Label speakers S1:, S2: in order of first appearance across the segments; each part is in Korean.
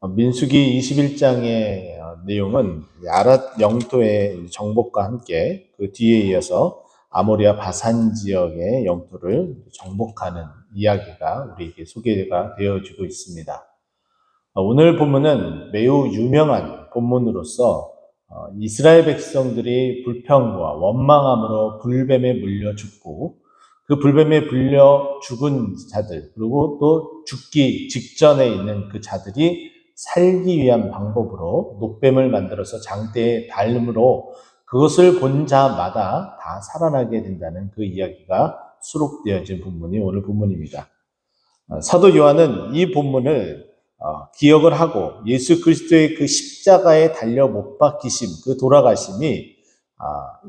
S1: 민수기 21장의 내용은 아랏 영토의 정복과 함께 그 뒤에 이어서 아모리아 바산 지역의 영토를 정복하는 이야기가 우리에게 소개가 되어지고 있습니다. 오늘 본문은 매우 유명한 본문으로서 이스라엘 백성들이 불평과 원망함으로 불뱀에 물려 죽고 그 불뱀에 물려 죽은 자들, 그리고 또 죽기 직전에 있는 그 자들이 살기 위한 방법으로 녹뱀을 만들어서 장대에 달므로 그것을 본 자마다 다 살아나게 된다는 그 이야기가 수록되어진 본문이 오늘 본문입니다. 사도 요한은 이 본문을 기억을 하고 예수 그리스도의 그 십자가에 달려 못 박히심, 그 돌아가심이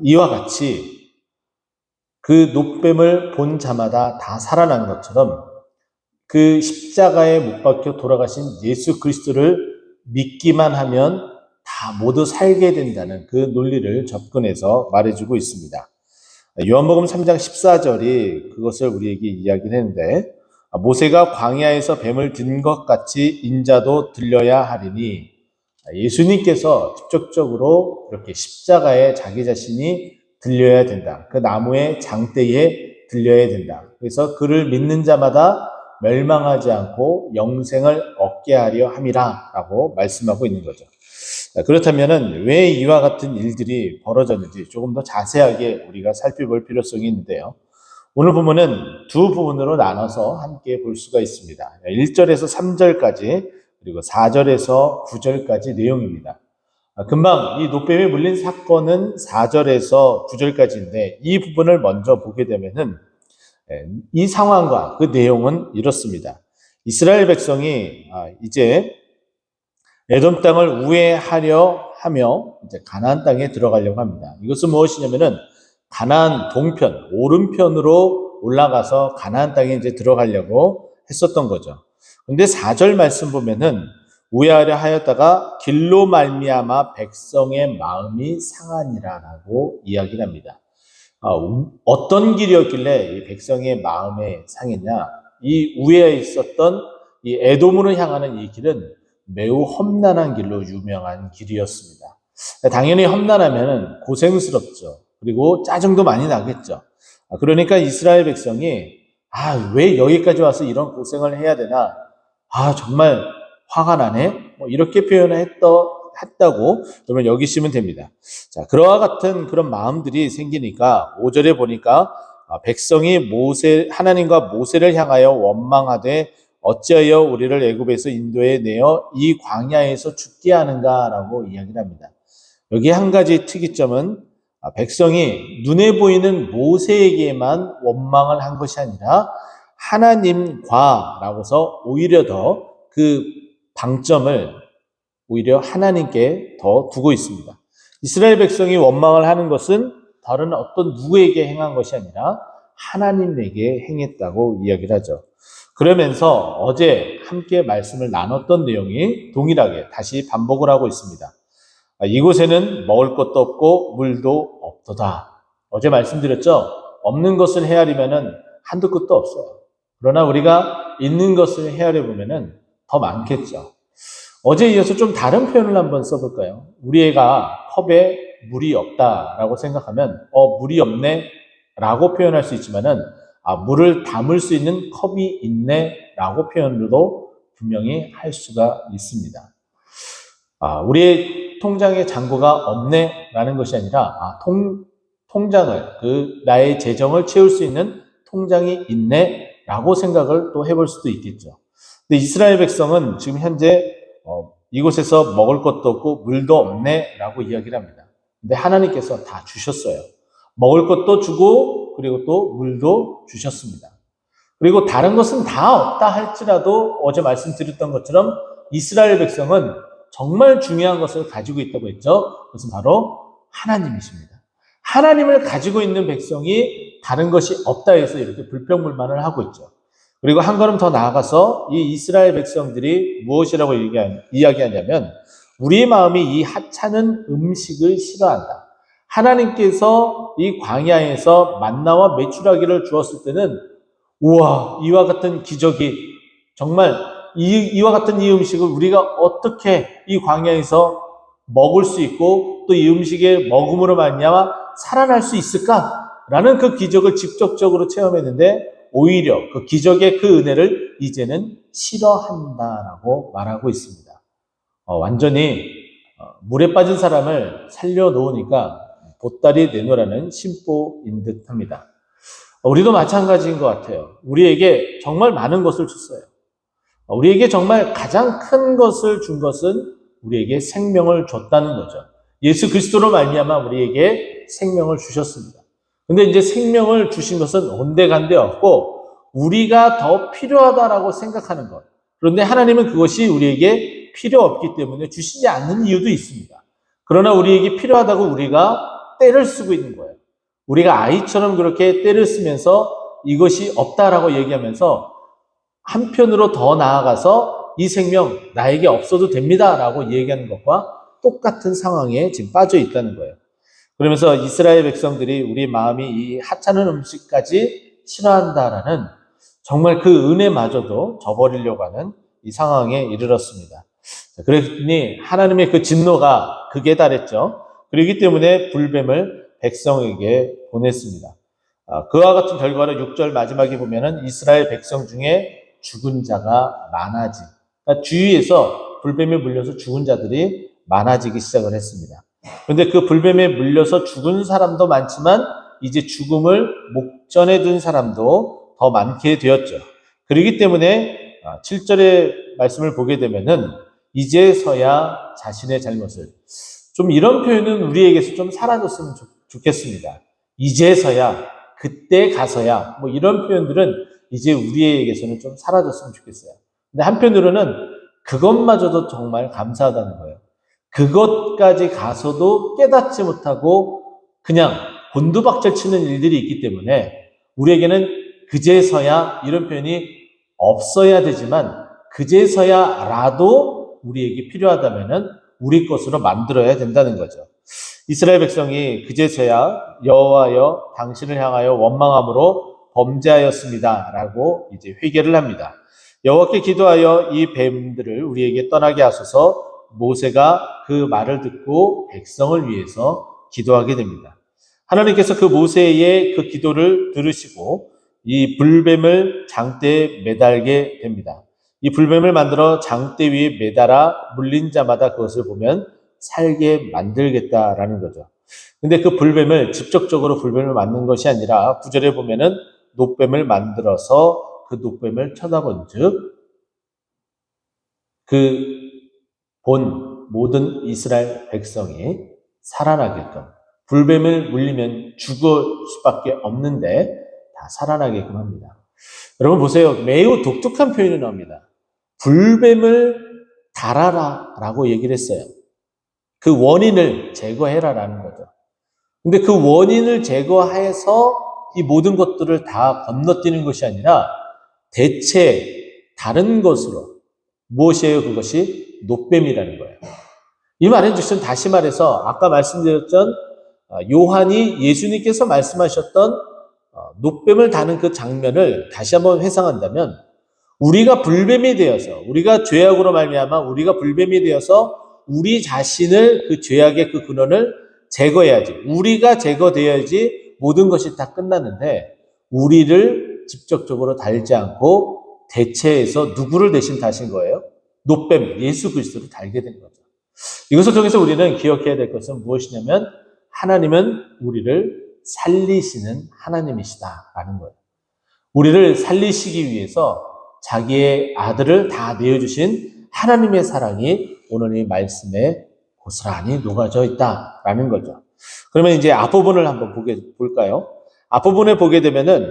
S1: 이와 같이 그 녹뱀을 본 자마다 다 살아난 것처럼 그 십자가에 못 박혀 돌아가신 예수 그리스도를 믿기만 하면 다 모두 살게 된다는 그 논리를 접근해서 말해주고 있습니다. 요한복음 3장 14절이 그것을 우리에게 이야기를 했는데, 모세가 광야에서 뱀을 든 것 같이 인자도 들려야 하리니, 예수님께서 직접적으로 이렇게 십자가에 자기 자신이 들려야 된다. 그 나무의 장대에 들려야 된다. 그래서 그를 믿는 자마다 멸망하지 않고 영생을 얻게 하려 함이라 라고 말씀하고 있는 거죠. 그렇다면 왜 이와 같은 일들이 벌어졌는지 조금 더 자세하게 우리가 살펴볼 필요성이 있는데요. 오늘 본문은 두 부분으로 나눠서 함께 볼 수가 있습니다. 1절에서 3절까지 그리고 4절에서 9절까지 내용입니다. 금방 이 노뱀에 물린 사건은 4절에서 9절까지인데 이 부분을 먼저 보게 되면은 이 상황과 그 내용은 이렇습니다. 이스라엘 백성이 이제 에돔 땅을 우회하려 하며 이제 가나안 땅에 들어가려고 합니다. 이것은 무엇이냐면은 가나안 동편, 오른편으로 올라가서 가나안 땅에 이제 들어가려고 했었던 거죠. 근데 4절 말씀 보면은 우회하려 하였다가 길로 말미암아 백성의 마음이 상하니라라고 이야기를 합니다. 어떤 길이었길래 이 백성의 마음에 상했냐? 이 우회에 있었던 이 에돔으로 향하는 이 길은 매우 험난한 길로 유명한 길이었습니다. 당연히 험난하면 고생스럽죠. 그리고 짜증도 많이 나겠죠. 그러니까 이스라엘 백성이 왜 여기까지 와서 이런 고생을 해야 되나? 정말 화가 나네? 이렇게 표현을 했다고 여러분 여기시면 됩니다. 자, 그와 같은 그런 마음들이 생기니까 5절에 보니까 백성이 하나님과 모세를 향하여 원망하되 어찌하여 우리를 애굽에서 인도에 내어 이 광야에서 죽게 하는가라고 이야기를 합니다. 여기 한 가지 특이점은 백성이 눈에 보이는 모세에게만 원망을 한 것이 아니라 하나님과라고서 오히려 더 그 방점을 오히려 하나님께 더 두고 있습니다. 이스라엘 백성이 원망을 하는 것은 다른 어떤 누구에게 행한 것이 아니라 하나님에게 행했다고 이야기를 하죠. 그러면서 어제 함께 말씀을 나눴던 내용이 동일하게 다시 반복을 하고 있습니다. 이곳에는 먹을 것도 없고 물도 없도다. 어제 말씀드렸죠? 없는 것을 헤아리면은 한두 끝도 없어요. 그러나 우리가 있는 것을 헤아려 보면은 더 많겠죠. 어제 이어서 좀 다른 표현을 한번 써볼까요? 우리 애가 컵에 물이 없다라고 생각하면 물이 없네 라고 표현할 수 있지만은 물을 담을 수 있는 컵이 있네 라고 표현으로도 분명히 할 수가 있습니다. 우리의 통장에 잔고가 없네 라는 것이 아니라 통장을 나의 재정을 채울 수 있는 통장이 있네 라고 생각을 또 해볼 수도 있겠죠. 근데 이스라엘 백성은 지금 현재 이곳에서 먹을 것도 없고 물도 없네 라고 이야기를 합니다. 근데 하나님께서 다 주셨어요. 먹을 것도 주고 그리고 또 물도 주셨습니다. 그리고 다른 것은 다 없다 할지라도 어제 말씀드렸던 것처럼 이스라엘 백성은 정말 중요한 것을 가지고 있다고 했죠. 그것은 바로 하나님이십니다. 하나님을 가지고 있는 백성이 다른 것이 없다 해서 이렇게 불평불만을 하고 있죠. 그리고 한 걸음 더 나아가서 이 이스라엘 백성들이 무엇이라고 이야기하냐면 우리 마음이 이 하찮은 음식을 싫어한다. 하나님께서 이 광야에서 만나와 메추라기를 주었을 때는 우와, 이와 같은 기적이 정말 이와 같은 이 음식을 우리가 어떻게 이 광야에서 먹을 수 있고 또 이 음식의 먹음으로 말미암아 살아날 수 있을까라는 그 기적을 직접적으로 체험했는데 오히려 그 기적의 그 은혜를 이제는 싫어한다라고 말하고 있습니다. 완전히 물에 빠진 사람을 살려놓으니까 보따리 내놓으라는 심보인 듯합니다. 우리도 마찬가지인 것 같아요. 우리에게 정말 많은 것을 줬어요. 우리에게 정말 가장 큰 것을 준 것은 우리에게 생명을 줬다는 거죠. 예수 그리스도로 말미암아 우리에게 생명을 주셨습니다. 근데 이제 생명을 주신 것은 온데간데 없고 우리가 더 필요하다라고 생각하는 것. 그런데 하나님은 그것이 우리에게 필요 없기 때문에 주시지 않는 이유도 있습니다. 그러나 우리에게 필요하다고 우리가 떼를 쓰고 있는 거예요. 우리가 아이처럼 그렇게 떼를 쓰면서 이것이 없다라고 얘기하면서 한편으로 더 나아가서 이 생명 나에게 없어도 됩니다라고 얘기하는 것과 똑같은 상황에 지금 빠져 있다는 거예요. 그러면서 이스라엘 백성들이 우리 마음이 이 하찮은 음식까지 싫어한다라는 정말 그 은혜마저도 저버리려고 하는 이 상황에 이르렀습니다. 그랬더니 하나님의 그 진노가 극에 달했죠. 그렇기 때문에 불뱀을 백성에게 보냈습니다. 그와 같은 결과로 6절 마지막에 보면은 이스라엘 백성 중에 죽은 자가 많아지. 그러니까 주위에서 불뱀에 물려서 죽은 자들이 많아지기 시작을 했습니다. 그런데 그 불뱀에 물려서 죽은 사람도 많지만 이제 죽음을 목전에 둔 사람도 더 많게 되었죠. 그렇기 때문에 7절의 말씀을 보게 되면은 이제서야 자신의 잘못을 좀 이런 표현은 우리에게서 좀 사라졌으면 좋겠습니다. 이제서야, 그때 가서야 뭐 이런 표현들은 이제 우리에게서는 좀 사라졌으면 좋겠어요. 근데 한편으로는 그것마저도 정말 감사하다는 거예요. 그것까지 가서도 깨닫지 못하고 그냥 곤두박질 치는 일들이 있기 때문에 우리에게는 그제서야 이런 표현이 없어야 되지만 그제서야라도 우리에게 필요하다면은 우리 것으로 만들어야 된다는 거죠. 이스라엘 백성이 그제서야 여호와여 당신을 향하여 원망함으로 범죄하였습니다라고 이제 회개를 합니다. 여호와께 기도하여 이 뱀들을 우리에게 떠나게 하소서. 모세가 그 말을 듣고 백성을 위해서 기도하게 됩니다. 하나님께서 그 모세의 그 기도를 들으시고 이 불뱀을 장대에 매달게 됩니다. 이 불뱀을 만들어 장대 위에 매달아 물린 자마다 그것을 보면 살게 만들겠다라는 거죠. 근데 그 불뱀을 직접적으로 불뱀을 만든 것이 아니라 9절에 보면은 놋뱀을 만들어서 그 놋뱀을 쳐다본즉 그 본 모든 이스라엘 백성이 살아나게끔 불뱀을 물리면 죽을 수밖에 없는데 다 살아나게끔 합니다. 여러분 보세요. 매우 독특한 표현이 나옵니다. 불뱀을 달아라 라고 얘기를 했어요. 그 원인을 제거해라라는 거죠. 근데 그 원인을 제거해서 이 모든 것들을 다 건너뛰는 것이 아니라 대체 다른 것으로 무엇이에요? 그것이 놋뱀이라는 거예요. 이 말의 뜻은 다시 말해서 아까 말씀드렸던 요한이 예수님께서 말씀하셨던 놋뱀을 다는 그 장면을 다시 한번 회상한다면 우리가 불뱀이 되어서 우리가 죄악으로 말미암아 우리가 불뱀이 되어서 우리 자신을 그 죄악의 그 근원을 제거해야지. 우리가 제거되어야지 모든 것이 다 끝나는데 우리를 직접적으로 달지 않고 대체해서 누구를 대신 다신 거예요? 놋뱀, 예수 그리스도를 달게 된 거죠. 이것을 통해서 우리는 기억해야 될 것은 무엇이냐면 하나님은 우리를 살리시는 하나님이시다라는 거예요. 우리를 살리시기 위해서 자기의 아들을 다 내어주신 하나님의 사랑이 오늘 이 말씀에 고스란히 녹아져 있다라는 거죠. 그러면 이제 앞부분을 한번 볼까요? 앞부분에 보게 되면은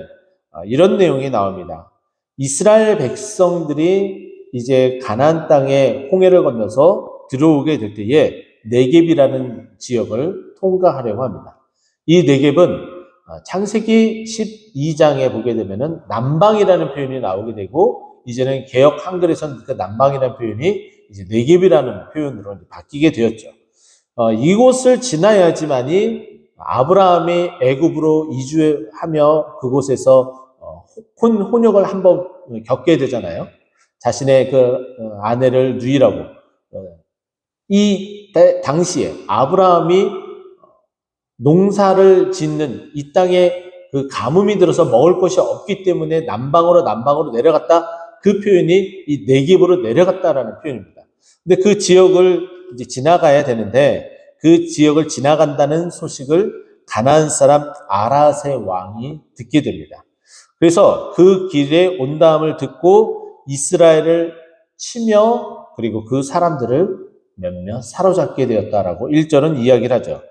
S1: 이런 내용이 나옵니다. 이스라엘 백성들이 이제 가나안 땅에 홍해를 건너서 들어오게 될 때에 네겝이라는 지역을 통과하려고 합니다. 이 네겝은 창세기 12장에 보게 되면은 남방이라는 표현이 나오게 되고 이제는 개역 한글에서는 그 남방이라는 표현이 이제 네겝이라는 표현으로 바뀌게 되었죠. 이곳을 지나야지만이 아브라함이 애굽으로 이주하며 그곳에서 혼역을 한번 겪게 되잖아요. 자신의 그 아내를 누이라고 이 당시에 아브라함이 농사를 짓는 이 땅에 그 가뭄이 들어서 먹을 것이 없기 때문에 남방으로 내려갔다. 그 표현이 이 네겝으로 내려갔다라는 표현입니다. 근데 그 지역을 이제 지나가야 되는데 그 지역을 지나간다는 소식을 가나안 사람 아랏의 왕이 듣게 됩니다. 그래서 그 길에 온다함을 듣고 이스라엘을 치며 그리고 그 사람들을 몇몇 사로잡게 되었다라고 1절은 이야기를 하죠.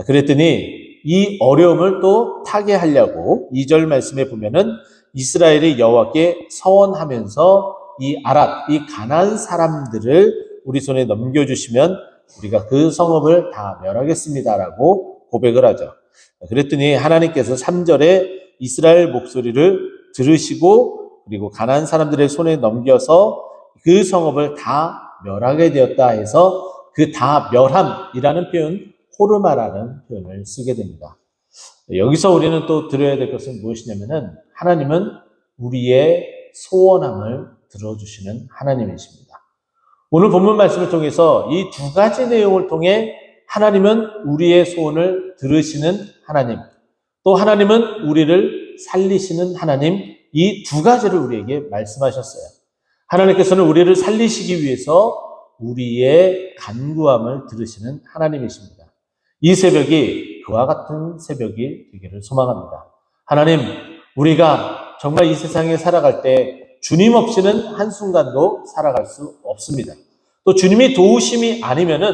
S1: 그랬더니 이 어려움을 또 타게 하려고 2절 말씀에 보면은 이스라엘이 여호와께 서원하면서 이 아랏, 이 가나안 사람들을 우리 손에 넘겨주시면 우리가 그 성읍을 다 멸하겠습니다라고 고백을 하죠. 그랬더니 하나님께서 3절에 이스라엘 목소리를 들으시고 그리고 가나안 사람들의 손에 넘겨서 그 성읍을 다 멸하게 되었다 해서 그 다 멸함이라는 표현, 호르마라는 표현을 쓰게 됩니다. 여기서 우리는 또 들어야 될 것은 무엇이냐면은 하나님은 우리의 소원함을 들어주시는 하나님이십니다. 오늘 본문 말씀을 통해서 이 두 가지 내용을 통해 하나님은 우리의 소원을 들으시는 하나님, 또 하나님은 우리를 살리시는 하나님, 이 두 가지를 우리에게 말씀하셨어요. 하나님께서는 우리를 살리시기 위해서 우리의 간구함을 들으시는 하나님이십니다. 이 새벽이 그와 같은 새벽이 되기를 소망합니다. 하나님, 우리가 정말 이 세상에 살아갈 때 주님 없이는 한순간도 살아갈 수 없습니다. 또 주님이 도우심이 아니면은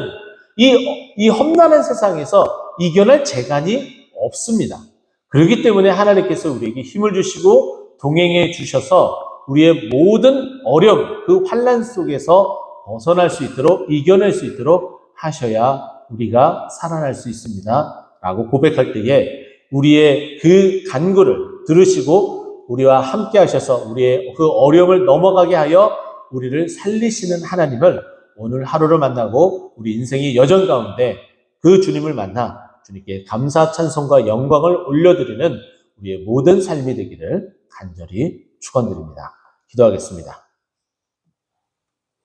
S1: 이 험난한 세상에서 이겨낼 재간이 없습니다. 그렇기 때문에 하나님께서 우리에게 힘을 주시고 동행해 주셔서 우리의 모든 어려움, 그 환난 속에서 벗어날 수 있도록, 이겨낼 수 있도록 하셔야 우리가 살아날 수 있습니다. 라고 고백할 때에 우리의 그 간구를 들으시고 우리와 함께 하셔서 우리의 그 어려움을 넘어가게 하여 우리를 살리시는 하나님을 오늘 하루를 만나고 우리 인생의 여정 가운데 그 주님을 만나 주님께 감사, 찬송과 영광을 올려드리는 우리의 모든 삶이 되기를 간절히 축원드립니다. 기도하겠습니다.